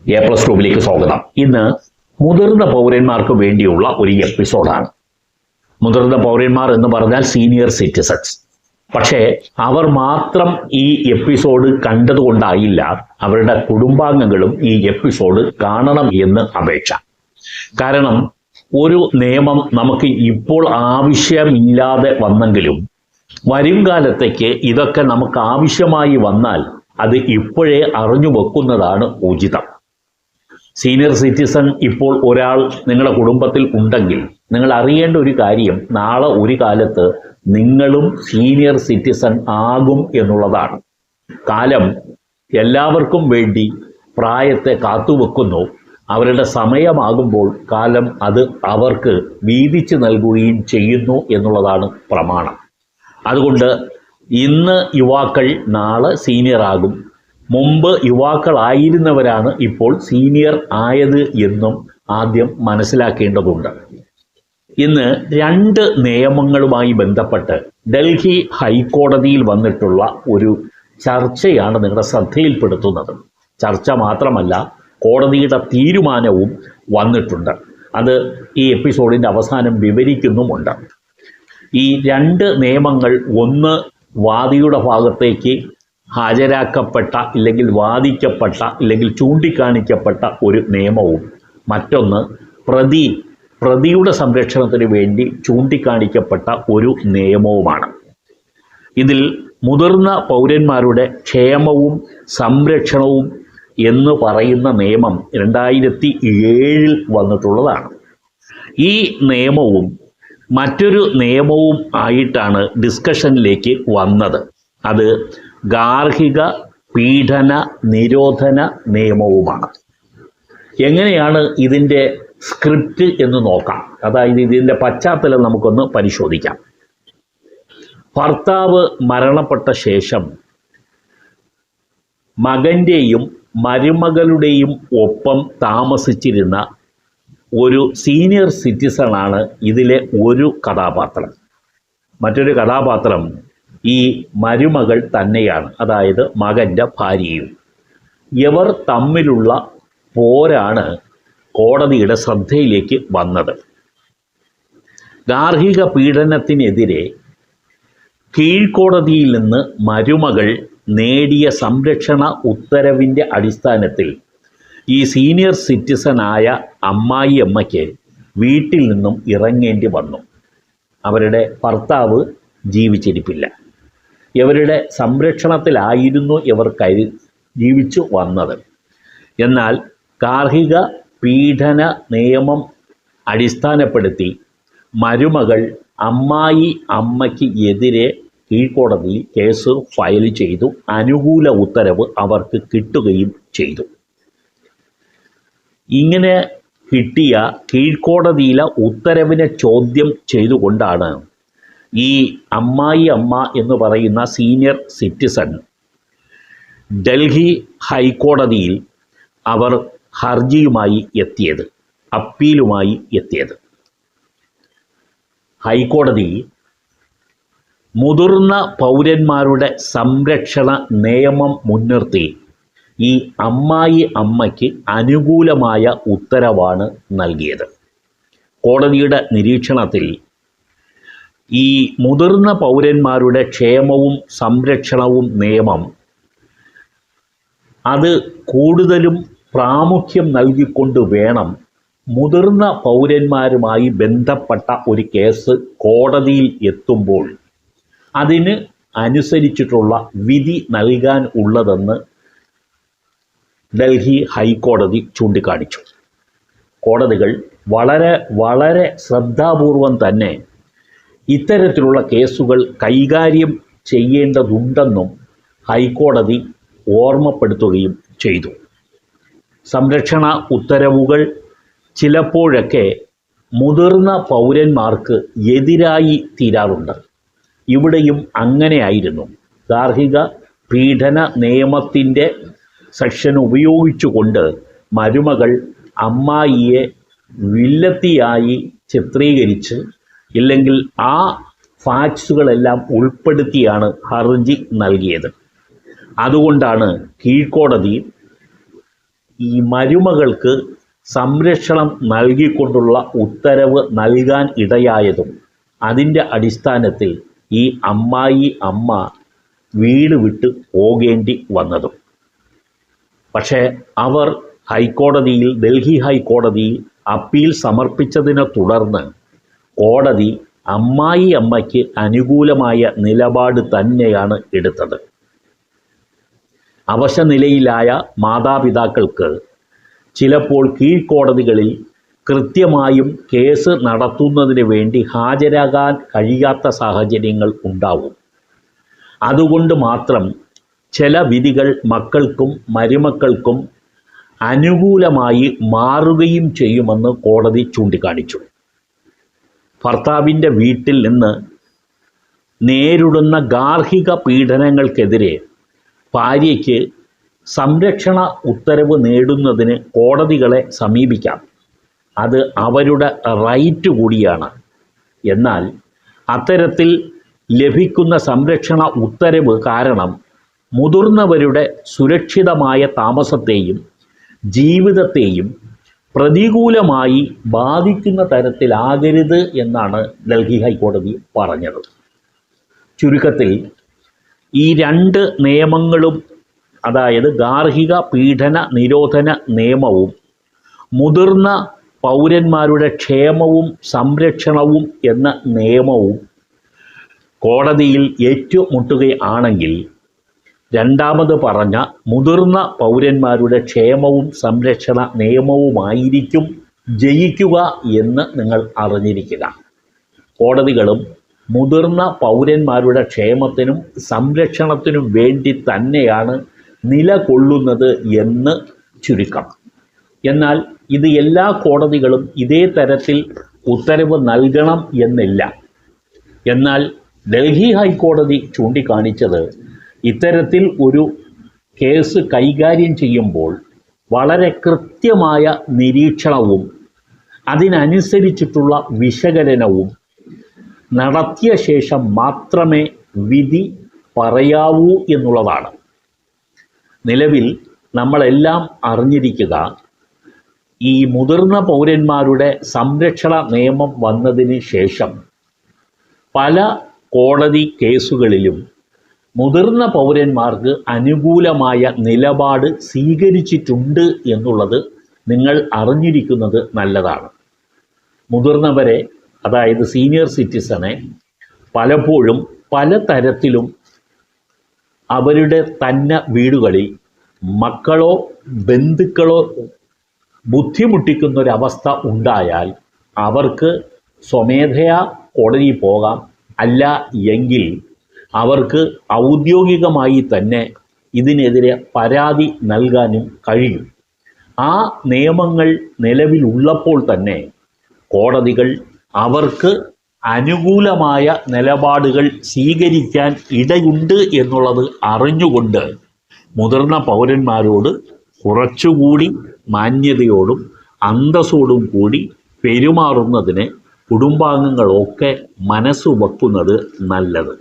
A+2 സ്വാഗതം. ഇന്ന് മുതിർന്ന പൗരന്മാർക്ക് വേണ്ടിയുള്ള ഒരു എപ്പിസോഡാണ്. മുതിർന്ന പൗരന്മാർ എന്ന് പറഞ്ഞാൽ സീനിയർ സിറ്റിസൺസ്. പക്ഷേ അവർ മാത്രം ഈ എപ്പിസോഡ് കണ്ടതുകൊണ്ടായില്ല അവരുടെ കുടുംബാംഗങ്ങളും ഈ എപ്പിസോഡ് കാണണം എന്ന് അപേക്ഷ. കാരണം ഒരു നിയമം നമുക്ക് ഇപ്പോൾ ആവശ്യമില്ലാതെ വന്നെങ്കിലും വരും കാലത്തേക്ക് ഇതൊക്കെ നമുക്ക് ആവശ്യമായി വന്നാൽ അത് ഇപ്പോഴേ അറിഞ്ഞു വെക്കുന്നതാണ് ഉചിതം. സീനിയർ സിറ്റിസൺ ഇപ്പോൾ ഒരാൾ നിങ്ങളുടെ കുടുംബത്തിൽ ഉണ്ടെങ്കിൽ നിങ്ങൾ അറിയേണ്ട ഒരു കാര്യം, നാളെ ഒരു കാലത്ത് നിങ്ങളും സീനിയർ സിറ്റിസൺ ആകും എന്നുള്ളതാണ്. കാലം എല്ലാവർക്കും വേണ്ടി പ്രായത്തെ കാത്തുവെക്കുന്നു. അവരുടെ സമയമാകുമ്പോൾ കാലം അത് അവർക്ക് വീതിച്ചു നൽകുകയും ചെയ്യുന്നു എന്നുള്ളതാണ് പ്രമാണം. അതുകൊണ്ട് ഇന്ന് യുവാക്കൾ നാളെ സീനിയർ ആകും. മുമ്പ് യുവാക്കളായിരുന്നവരാണ് ഇപ്പോൾ സീനിയർ ആയത് എന്നും ആദ്യം മനസ്സിലാക്കേണ്ടതുണ്ട്. ഇന്ന് രണ്ട് നിയമങ്ങളുമായി ബന്ധപ്പെട്ട് ഡൽഹി ഹൈക്കോടതിയിൽ വന്നിട്ടുള്ള ഒരു ചർച്ചയാണ് നിങ്ങളുടെ ശ്രദ്ധയിൽപ്പെടുത്തുന്നത്. ചർച്ച മാത്രമല്ല, കോടതിയുടെ തീരുമാനവും വന്നിട്ടുണ്ട്. അത് ഈ എപ്പിസോഡിൻ്റെ അവസാനം വിവരിക്കുന്നുമുണ്ട്. ഈ രണ്ട് നിയമങ്ങൾ, ഒന്ന് വാദിയുടെ ഭാഗത്തേക്ക് ഹാജരാക്കപ്പെട്ട ഇല്ലെങ്കിൽ വാദിക്കപ്പെട്ട ഇല്ലെങ്കിൽ ചൂണ്ടിക്കാണിക്കപ്പെട്ട ഒരു നിയമവും മറ്റൊന്ന് പ്രതിയുടെ സംരക്ഷണത്തിന് വേണ്ടി ചൂണ്ടിക്കാണിക്കപ്പെട്ട ഒരു നിയമവുമാണ്. ഇതിൽ മുതിർന്ന പൗരന്മാരുടെ ക്ഷേമവും സംരക്ഷണവും എന്ന് പറയുന്ന നിയമം 2007 വന്നിട്ടുള്ളതാണ്. ഈ നിയമവും മറ്റൊരു നിയമവും ആയിട്ടാണ് ഡിസ്കഷനിലേക്ക് വന്നത്. അത് ഗാർഹിക പീഡന നിരോധന നിയമവുമാണ്. എങ്ങനെയാണ് ഇതിൻ്റെ സ്ക്രിപ്റ്റ് എന്ന് നോക്കാം. അതായത് ഇതിൻ്റെ പശ്ചാത്തലം നമുക്കൊന്ന് പരിശോധിക്കാം. ഭർത്താവ് മരണപ്പെട്ട ശേഷം മകൻ്റെയും മരുമകളുടെയും ഒപ്പം താമസിച്ചിരുന്ന ഒരു സീനിയർ സിറ്റിസണാണ് ഇതിലെ ഒരു കഥാപാത്രം. മറ്റൊരു കഥാപാത്രം ഈ മരുമകൾ തന്നെയാണ്, അതായത് മകൻ്റെ ഭാര്യയും. ഇവർ തമ്മിലുള്ള പോരാണ് കോടതിയുടെ ശ്രദ്ധയിലേക്ക് വന്നത്. ഗാർഹിക പീഡനത്തിനെതിരെ കീഴ്ക്കോടതിയിൽ നിന്ന് മരുമകൾ നേടിയ സംരക്ഷണ ഉത്തരവിൻ്റെ അടിസ്ഥാനത്തിൽ ഈ സീനിയർ സിറ്റിസണായ അമ്മായിയമ്മയ്ക്ക് വീട്ടിൽ നിന്നും ഇറങ്ങേണ്ടി വന്നു. അവരുടെ ഭർത്താവ് ജീവിച്ചിരിപ്പില്ല. ഇവരുടെ സംരക്ഷണത്തിലായിരുന്നു ഇവർ ജീവിച്ചു വന്നത്. എന്നാൽ ഗാർഹിക പീഡന നിയമം അടിസ്ഥാനപ്പെടുത്തി മരുമകൾ അമ്മയ്ക്ക് എതിരെ കീഴ്ക്കോടതിയിൽ കേസ് ഫയൽ ചെയ്തു. അനുകൂല ഉത്തരവ് അവർക്ക് കിട്ടുകയും ചെയ്തു. ഇങ്ങനെ കിട്ടിയ കീഴ്ക്കോടതിയിലെ ഉത്തരവിനെ ചോദ്യം ചെയ്തുകൊണ്ടാണ് ഈ അമ്മ എന്ന് പറയുന്ന സീനിയർ സിറ്റിസൺ ഡൽഹി ഹൈക്കോടതിയിൽ അവർ ഹർജിയുമായി എത്തിയത്, അപ്പീലുമായി എത്തിയത്. ഹൈക്കോടതി മുതിർന്ന പൗരന്മാരുടെ സംരക്ഷണ നിയമം മുൻനിർത്തി ഈ അമ്മയ്ക്ക് അനുകൂലമായ ഉത്തരവാണ് നൽകിയത്. കോടതിയുടെ നിരീക്ഷണത്തിൽ ഈ മുതിർന്ന പൗരന്മാരുടെ ക്ഷേമവും സംരക്ഷണവും നിയമം അത് കൂടുതലും പ്രാമുഖ്യം നൽകിക്കൊണ്ട് വേണം മുതിർന്ന പൗരന്മാരുമായി ബന്ധപ്പെട്ട ഒരു കേസ് കോടതിയിൽ എത്തുമ്പോൾ അതിന് അനുസരിച്ചിട്ടുള്ള വിധി നൽകാൻ ഉള്ളതെന്ന് ഡൽഹി ഹൈക്കോടതി ചൂണ്ടിക്കാണിച്ചു. കോടതികൾ വളരെ വളരെ ശ്രദ്ധാപൂർവം തന്നെ ഇത്തരത്തിലുള്ള കേസുകൾ കൈകാര്യം ചെയ്യേണ്ടതുണ്ടെന്നും ഹൈക്കോടതി ഓർമ്മപ്പെടുത്തുകയും ചെയ്തു. സംരക്ഷണ ഉത്തരവുകൾ ചിലപ്പോഴൊക്കെ മുതിർന്ന പൗരന്മാർക്ക് എതിരായി തീരാറുണ്ട്. ഇവിടെയും അങ്ങനെയായിരുന്നു. ഗാർഹിക പീഡന നിയമത്തിൻ്റെ സെക്ഷൻ ഉപയോഗിച്ചുകൊണ്ട് മരുമകൾ അമ്മായിയെ വില്ലത്തിയായി ചിത്രീകരിച്ച് ഇല്ലെങ്കിൽ ആ ഫാക്ട്സുകളെല്ലാം ഉൾപ്പെടുത്തിയാണ് ഹർജി നൽകിയത്. അതുകൊണ്ടാണ് കീഴ്ക്കോടതി ഈ മരുമകൾക്ക് സംരക്ഷണം നൽകിക്കൊണ്ടുള്ള ഉത്തരവ് നൽകാൻ ഇടയായതും അതിൻ്റെ അടിസ്ഥാനത്തിൽ ഈ അമ്മ വീട് വിട്ട് പോകേണ്ടി വന്നതും. പക്ഷേ അവർ ഡൽഹി ഹൈക്കോടതിയിൽ അപ്പീൽ സമർപ്പിച്ചതിനെ തുടർന്ന് കോടതി അമ്മയ്ക്ക് അനുകൂലമായ നിലപാട് തന്നെയാണ് എടുത്തത്. അവശനിലയിലായ മാതാപിതാക്കൾക്ക് ചിലപ്പോൾ കീഴ്ക്കോടതികളിൽ കൃത്യമായും കേസ് നടത്തുന്നതിന് വേണ്ടി ഹാജരാകാൻ കഴിയാത്ത സാഹചര്യങ്ങൾ ഉണ്ടാവും. അതുകൊണ്ട് മാത്രം ചില വിധികൾ മക്കൾക്കും മരുമക്കൾക്കും അനുകൂലമായി മാറുകയും ചെയ്യുമെന്ന് കോടതി ചൂണ്ടിക്കാണിച്ചു. ഭർത്താവിൻ്റെ വീട്ടിൽ നിന്ന് നേരിടുന്ന ഗാർഹിക പീഡനങ്ങൾക്കെതിരെ ഭാര്യയ്ക്ക് സംരക്ഷണ ഉത്തരവ് നേടുന്നതിന് കോടതികളെ സമീപിക്കാം. അത് അവരുടെ റൈറ്റ് കൂടിയാണ്. എന്നാൽ അത്തരത്തിൽ ലഭിക്കുന്ന സംരക്ഷണ ഉത്തരവ് കാരണം മുതിർന്നവരുടെ സുരക്ഷിതമായ താമസത്തെയും ജീവിതത്തെയും പ്രതികൂലമായി ബാധിക്കുന്ന തരത്തിലാകരുത് എന്നാണ് ഡൽഹി ഹൈക്കോടതി പറഞ്ഞത്. ചുരുക്കത്തിൽ ഈ രണ്ട് നിയമങ്ങളും, അതായത് ഗാർഹിക പീഡന നിരോധന നിയമവും മുതിർന്ന പൗരന്മാരുടെ ക്ഷേമവും സംരക്ഷണവും എന്ന നിയമവും കോടതിയിൽ ഏറ്റുമുട്ടുകയാണെങ്കിൽ രണ്ടാമത് പറഞ്ഞ മുതിർന്ന പൗരന്മാരുടെ ക്ഷേമവും സംരക്ഷണ നിയമവുമായിരിക്കും ജയിക്കുക എന്ന് നിങ്ങൾ അറിഞ്ഞിരിക്കുക. കോടതികളും മുതിർന്ന പൗരന്മാരുടെ ക്ഷേമത്തിനും സംരക്ഷണത്തിനും വേണ്ടി തന്നെയാണ് നിലകൊള്ളുന്നത് എന്ന് ചുരുക്കം. എന്നാൽ ഇത് എല്ലാ കോടതികളും ഇതേ തരത്തിൽ ഉത്തരവ് നൽകണം എന്നില്ല. എന്നാൽ ഡൽഹി ഹൈക്കോടതി ചൂണ്ടിക്കാണിച്ചത് ഇത്തരത്തിൽ ഒരു കേസ് കൈകാര്യം ചെയ്യുമ്പോൾ വളരെ കൃത്യമായ നിരീക്ഷണവും അതിനനുസരിച്ചിട്ടുള്ള വിശകലനവും നടത്തിയ ശേഷം മാത്രമേ വിധി പറയാവൂ എന്നുള്ളതാണ്. നിലവിൽ നമ്മളെല്ലാം അറിഞ്ഞിരിക്കുക, ഈ മുതിർന്ന പൗരന്മാരുടെ സംരക്ഷണ നിയമം വന്നതിന് ശേഷം പല കോടതി കേസുകളിലും മുതിർന്ന പൗരന്മാർക്ക് അനുകൂലമായ നിലപാട് സ്വീകരിച്ചിട്ടുണ്ട് എന്നുള്ളത് നിങ്ങൾ അറിഞ്ഞിരിക്കുന്നത് നല്ലതാണ്. മുതിർന്നവരെ, അതായത് സീനിയർ സിറ്റിസനെ പലപ്പോഴും പലതരത്തിലും അവരുടെ തന്നെ വീടുകളിൽ മക്കളോ ബന്ധുക്കളോ ബുദ്ധിമുട്ടിക്കുന്നൊരവസ്ഥ ഉണ്ടായാൽ അവർക്ക് സ്വമേധയാ കോടതിയിൽ പോകാം. അല്ല എങ്കിൽ അവർക്ക് ഔദ്യോഗികമായി തന്നെ ഇതിനെതിരെ പരാതി നൽകാനും കഴിയും. ആ നിയമങ്ങൾ നിലവിലുള്ളപ്പോൾ തന്നെ കോടതികൾ അവർക്ക് അനുകൂലമായ നിലപാടുകൾ സ്വീകരിക്കാൻ ഇടയുണ്ട് എന്നുള്ളത് അറിഞ്ഞുകൊണ്ട് മുതിർന്ന പൗരന്മാരോട് കുറച്ചുകൂടി മാന്യതയോടും അന്തസ്സോടും കൂടി പെരുമാറുന്നതിന് കുടുംബാംഗങ്ങളൊക്കെ മനസ്സ് വെക്കുന്നത് നല്ലത്.